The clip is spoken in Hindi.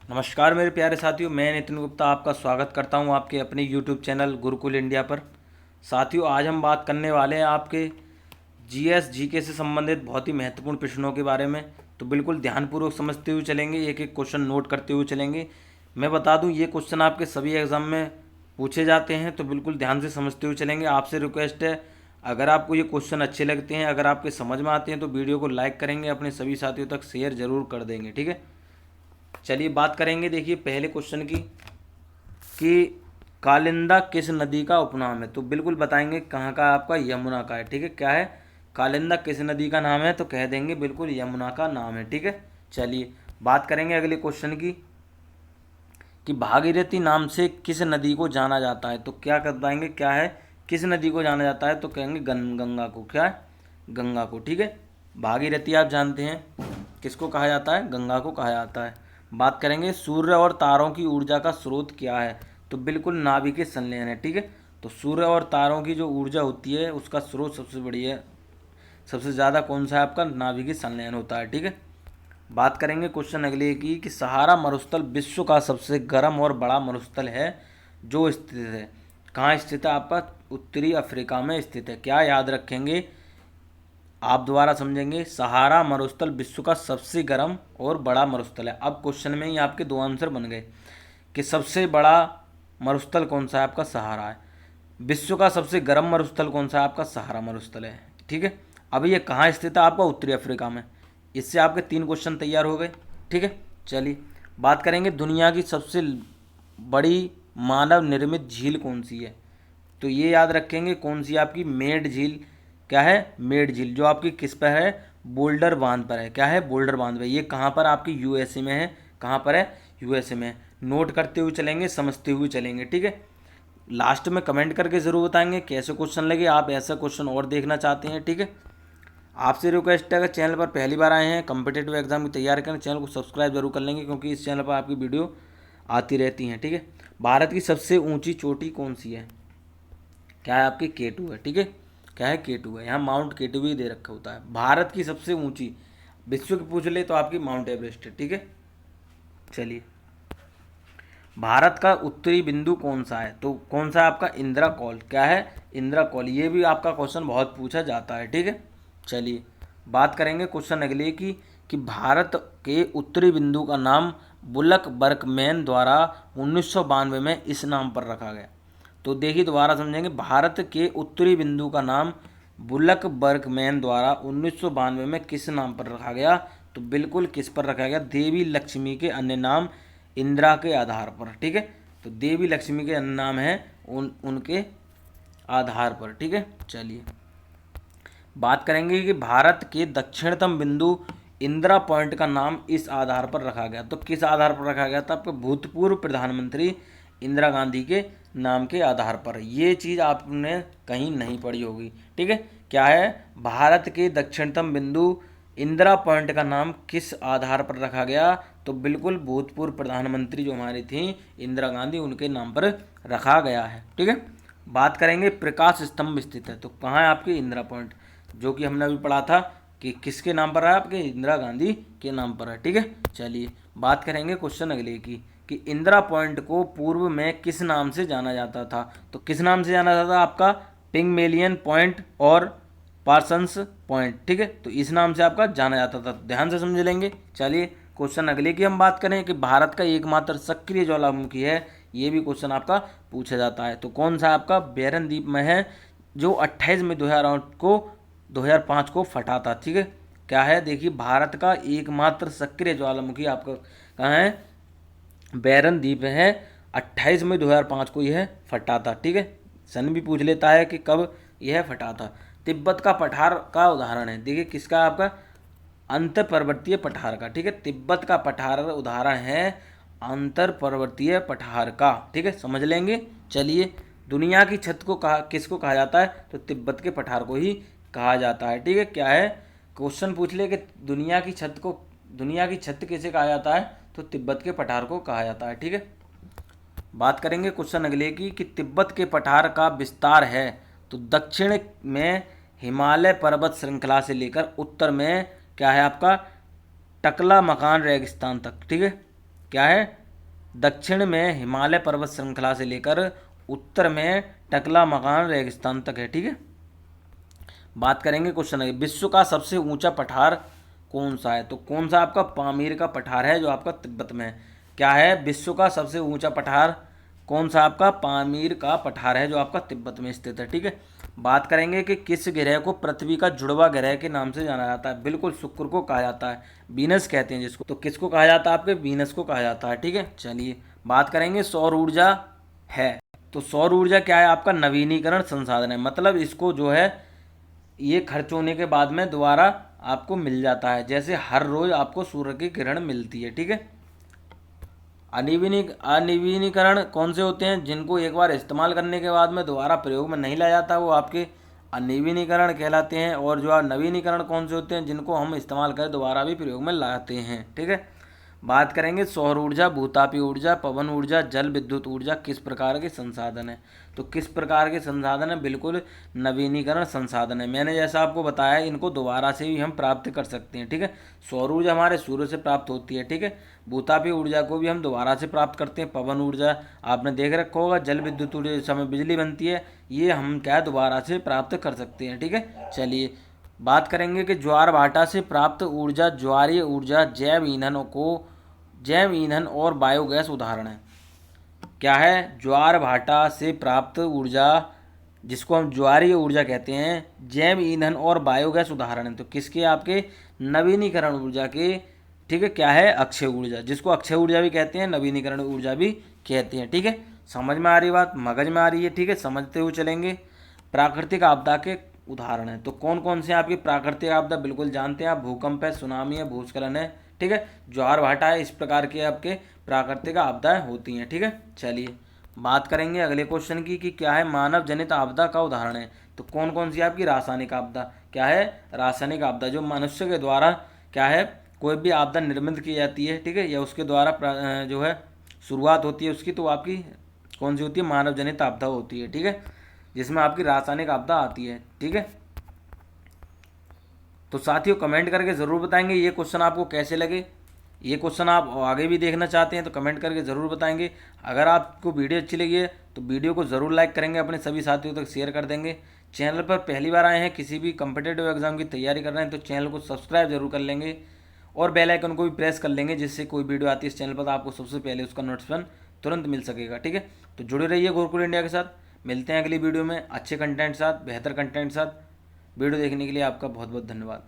नमस्कार मेरे प्यारे साथियों, मैं नितिन गुप्ता आपका स्वागत करता हूं आपके अपने YouTube चैनल गुरुकुल इंडिया पर। साथियों, आज हम बात करने वाले हैं आपके जीएस जीके से संबंधित बहुत ही महत्वपूर्ण प्रश्नों के बारे में। तो बिल्कुल ध्यानपूर्वक समझते हुए चलेंगे, एक एक क्वेश्चन नोट करते हुए चलेंगे। मैं बता दूं, ये क्वेश्चन आपके सभी एग्जाम में पूछे जाते हैं, तो बिल्कुल ध्यान से समझते हुए चलेंगे। आपसे रिक्वेस्ट है, अगर आपको ये क्वेश्चन अच्छे लगते हैं, अगर आपके समझ में आते हैं, तो वीडियो को लाइक करेंगे, अपने सभी साथियों तक शेयर जरूर कर देंगे। ठीक है, चलिए बात करेंगे। देखिए पहले क्वेश्चन की कि कालिंदा किस नदी का उपनाम है। तो बिल्कुल बताएंगे कहाँ का, आपका यमुना का है। ठीक है, क्या है, कालिंदा किस नदी का नाम है, तो कह देंगे बिल्कुल यमुना का नाम है। ठीक है, चलिए बात करेंगे अगले क्वेश्चन की कि भागीरथी नाम से किस नदी को जाना जाता है। तो क्या कर पाएंगे, क्या है, किस नदी को जाना जाता है, तो कहेंगे गंगा को। क्या है, गंगा को। ठीक है, भागीरथी आप जानते हैं किसको कहा जाता है, गंगा को कहा जाता है। बात करेंगे सूर्य और तारों की ऊर्जा का स्रोत क्या है। तो बिल्कुल नाभिकीय संलयन है। ठीक है, तो सूर्य और तारों की जो ऊर्जा होती है उसका स्रोत सबसे बढ़िया, सबसे ज़्यादा कौन सा है, आपका नाभिकीय संलयन होता है। ठीक है, बात करेंगे क्वेश्चन अगले की कि सहारा मरुस्थल विश्व का सबसे गर्म और बड़ा मरुस्थल है जो स्थित है। कहाँ स्थित है, आपका उत्तरी अफ्रीका में स्थित है। क्या याद रखेंगे, आप दोबारा समझेंगे, सहारा मरुस्थल विश्व का सबसे गर्म और बड़ा मरुस्थल है। अब क्वेश्चन में ही आपके दो आंसर बन गए कि सबसे बड़ा मरुस्थल कौन सा है, आपका सहारा है। विश्व का सबसे गर्म मरुस्थल कौन सा है, आपका सहारा मरुस्थल है। ठीक है, अब ये कहाँ स्थित है, आपका उत्तरी अफ्रीका में। इससे आपके तीन क्वेश्चन तैयार हो गए। ठीक है, चलिए बात करेंगे दुनिया की सबसे बड़ी मानव निर्मित झील कौन सी है। तो ये याद रखेंगे कौन सी, आपकी मेड झील। क्या है, मेड झील, जो आपकी किस पर है, बोल्डर बांध पर है। क्या है, बोल्डर बांध पर। ये कहाँ पर, आपकी यूएसए में है। कहाँ पर है, यूएसए में है। नोट करते हुए चलेंगे, समझते हुए चलेंगे। ठीक है, लास्ट में कमेंट करके ज़रूर बताएंगे कैसे क्वेश्चन लगे, आप ऐसा क्वेश्चन और देखना चाहते हैं। ठीक है, आपसे रिक्वेस्ट है, अगर चैनल पर पहली बार आए हैं, कम्पिटेटिव एग्जाम की तैयारी करें, चैनल को सब्सक्राइब जरूर कर लेंगे क्योंकि इस चैनल पर आपकी वीडियो आती रहती हैं। ठीक है, भारत की सबसे ऊंची चोटी कौन सी है। क्या है, आपकी K2 है। ठीक है, क्या है, K2 है। यहाँ माउंट K2 भी दे रखा होता है। भारत की सबसे ऊंची, विश्व की पूछ ले तो आपकी माउंट एवरेस्ट है। ठीक है, चलिए भारत का उत्तरी बिंदु कौन सा है। तो कौन सा है, आपका इंदिरा कौल। क्या है, इंदिरा कौल। ये भी आपका क्वेश्चन बहुत पूछा जाता है। ठीक है, चलिए बात करेंगे क्वेश्चन अगले की कि भारत के उत्तरी बिंदु का नाम बुलक बर्कमैन द्वारा 1992 में इस नाम पर रखा गया। तो देखिए दोबारा समझेंगे, भारत के उत्तरी बिंदु का नाम बुलक बर्कमैन द्वारा 1992 में किस नाम पर रखा गया। तो बिल्कुल किस पर रखा गया, देवी लक्ष्मी के अन्य नाम इंदिरा के आधार पर। ठीक है, तो देवी लक्ष्मी के अन्य नाम हैं उनके आधार पर। ठीक है, चलिए बात करेंगे कि भारत के दक्षिणतम बिंदु इंदिरा पॉइंट का नाम इस आधार पर रखा गया। तो किस आधार पर रखा गया था, आपके भूतपूर्व प्रधानमंत्री इंदिरा गांधी के नाम के आधार पर। ये चीज़ आपने कहीं नहीं पढ़ी होगी। ठीक है, क्या है, भारत के दक्षिणतम बिंदु इंदिरा पॉइंट का नाम किस आधार पर रखा गया। तो बिल्कुल भूतपूर्व प्रधानमंत्री जो हमारी थी इंदिरा गांधी, उनके नाम पर रखा गया है। ठीक है, बात करेंगे प्रकाश स्तंभ स्थित है। तो कहाँ है, आपके इंदिरा पॉइंट, जो कि हमने अभी पढ़ा था कि किसके नाम पर है, आपके इंदिरा गांधी के नाम पर है। ठीक है, चलिए बात करेंगे क्वेश्चन अगले की कि इंदिरा पॉइंट को पूर्व में किस नाम से जाना जाता था। तो किस नाम से जाना जाता था, आपका पिग्मेलियन पॉइंट और पार्सन्स पॉइंट। ठीक है, तो इस नाम से आपका जाना जाता था। ध्यान से समझ लेंगे। चलिए क्वेश्चन अगले की हम बात करें कि भारत का एकमात्र सक्रिय ज्वालामुखी है। ये भी क्वेश्चन आपका पूछा जाता है। तो कौन सा आपका बैरन द्वीप में है, जो 28 मई 2005 को फटा था। ठीक है, क्या है, देखिए भारत का एकमात्र सक्रिय ज्वालामुखी आपका कहाँ है, बैरन द्वीप है। 28 मई 2005 को यह फटा था। ठीक है, सन भी पूछ लेता है कि कब यह फटा था। तिब्बत का पठार का उदाहरण है। देखिए किसका, आपका अंतर पर्वतीय पठार का। ठीक है, तिब्बत का पठार उदाहरण है अंतर पर्वतीय पठार का। ठीक है, समझ लेंगे। चलिए दुनिया की छत को कहा, किसको कहा जाता है, तो तिब्बत के पठार को ही कहा जाता है। ठीक है, क्या है, क्वेश्चन पूछ ले कि दुनिया की छत किसे कहा जाता है, तो तिब्बत के पठार को कहा जाता है। ठीक है, बात करेंगे क्वेश्चन अगले की कि तिब्बत के पठार का विस्तार है। तो दक्षिण में हिमालय पर्वत श्रृंखला से लेकर उत्तर में क्या है, आपका टकला मकान रेगिस्तान तक। ठीक है, क्या है, दक्षिण में हिमालय पर्वत श्रृंखला से लेकर उत्तर में टकला मकान रेगिस्तान तक है। ठीक है, बात करेंगे क्वेश्चन है, विश्व का सबसे ऊंचा पठार कौन सा है? तो कौन सा आपका पामीर का पठार है जो आपका तिब्बत में है। क्या है, विश्व का सबसे ऊंचा पठार कौन सा? आपका पामीर का पठार है जो आपका तिब्बत में स्थित है। ठीक है, बात करेंगे कि किस ग्रह को पृथ्वी का जुड़वा ग्रह के नाम से जाना जाता है। बिल्कुल शुक्र को कहा जाता है, वीनस कहते हैं जिसको। तो किसको कहा जाता है? आपके वीनस को कहा जाता है। ठीक है, चलिए बात करेंगे सौर ऊर्जा है। तो सौर ऊर्जा क्या है? आपका नवीनीकरण संसाधन है, मतलब इसको जो है ये खर्च होने के बाद में दोबारा आपको मिल जाता है, जैसे हर रोज आपको सूर्य की किरण मिलती है। ठीक है, अनवीनीकरण कौन से होते हैं? जिनको एक बार इस्तेमाल करने के बाद में दोबारा प्रयोग में नहीं लाया जाता, वो आपके अनवीनीकरण कहलाते हैं। और जो नवीनीकरण कौन से होते हैं? जिनको हम इस्तेमाल कर दोबारा भी प्रयोग में लाते हैं। ठीक है, बात करेंगे सौर ऊर्जा, भूतापीय ऊर्जा, पवन ऊर्जा, जल विद्युत ऊर्जा किस प्रकार के संसाधन है? तो किस प्रकार के संसाधन है? बिल्कुल नवीनीकरण संसाधन है। मैंने जैसा आपको बताया, इनको दोबारा से भी हम प्राप्त कर सकते हैं। ठीक है, सौर ऊर्जा हमारे सूर्य से प्राप्त होती है। ठीक है, भूतापीय ऊर्जा को भी हम दोबारा से प्राप्त करते हैं। पवन ऊर्जा आपने देख रखा होगा, जल विद्युत ऊर्जा जिस समय बिजली बनती है, ये हम क्या दोबारा से प्राप्त कर सकते हैं। ठीक है, चलिए बात करेंगे कि ज्वार भाटा से प्राप्त ऊर्जा, ज्वारीय ऊर्जा, जैव ईंधन और बायोगैस उदाहरण है। क्या है? ज्वार भाटा से प्राप्त ऊर्जा, जिसको हम ज्वारीय ऊर्जा कहते हैं, जैव ईंधन और बायोगैस उदाहरण है। तो किसके? आपके नवीनीकरण ऊर्जा के। ठीक है, क्या है? अक्षय ऊर्जा, जिसको अक्षय ऊर्जा भी कहते हैं, नवीनीकरण ऊर्जा भी कहते हैं। ठीक है, समझ में आ रही बात? मगज में आ रही है? ठीक है, समझते हुए चलेंगे। प्राकृतिक आपदा के उदाहरण है, तो कौन कौन से आपकी प्राकृतिक आपदा? बिल्कुल जानते हैं आप, भूकंप है, सुनामी है, भूस्खलन है। ठीक है, ज्वार भाटा है, इस प्रकार के आपके प्राकृतिक आपदाएं होती हैं। ठीक है, चलिए बात करेंगे अगले क्वेश्चन की कि क्या है मानव जनित आपदा का उदाहरण है। तो कौन कौन सी आपकी? रासायनिक आपदा। क्या है? रासायनिक आपदा, जो मनुष्य के द्वारा क्या है कोई भी आपदा निर्मित की जाती है। ठीक है, या उसके द्वारा जो है शुरुआत होती है उसकी, तो आपकी कौन सी होती है? मानव जनित आपदा होती है। ठीक है, जिसमें आपकी रासायनिक आपदा आती है। ठीक है, तो साथियों कमेंट करके ज़रूर बताएंगे ये क्वेश्चन आपको कैसे लगे। ये क्वेश्चन आप आगे भी देखना चाहते हैं तो कमेंट करके ज़रूर बताएंगे। अगर आपको वीडियो अच्छी लगी है तो वीडियो को ज़रूर लाइक करेंगे, अपने सभी साथियों तक शेयर कर देंगे। चैनल पर पहली बार आए हैं, किसी भी कम्पिटेटिव एग्जाम की तैयारी कर रहे हैं, तो चैनल को सब्सक्राइब जरूर कर लेंगे और बेल आइकन को भी प्रेस कर लेंगे, जिससे कोई वीडियो आती है इस चैनल पर तो आपको सबसे पहले उसका नोटिफिकेशन तुरंत मिल सकेगा। ठीक है, तो जुड़े रहिए गुरुकुल इंडिया के साथ। मिलते हैं अगली वीडियो में अच्छे कंटेंट साथ, बेहतर कंटेंट साथ। वीडियो देखने के लिए आपका बहुत बहुत धन्यवाद।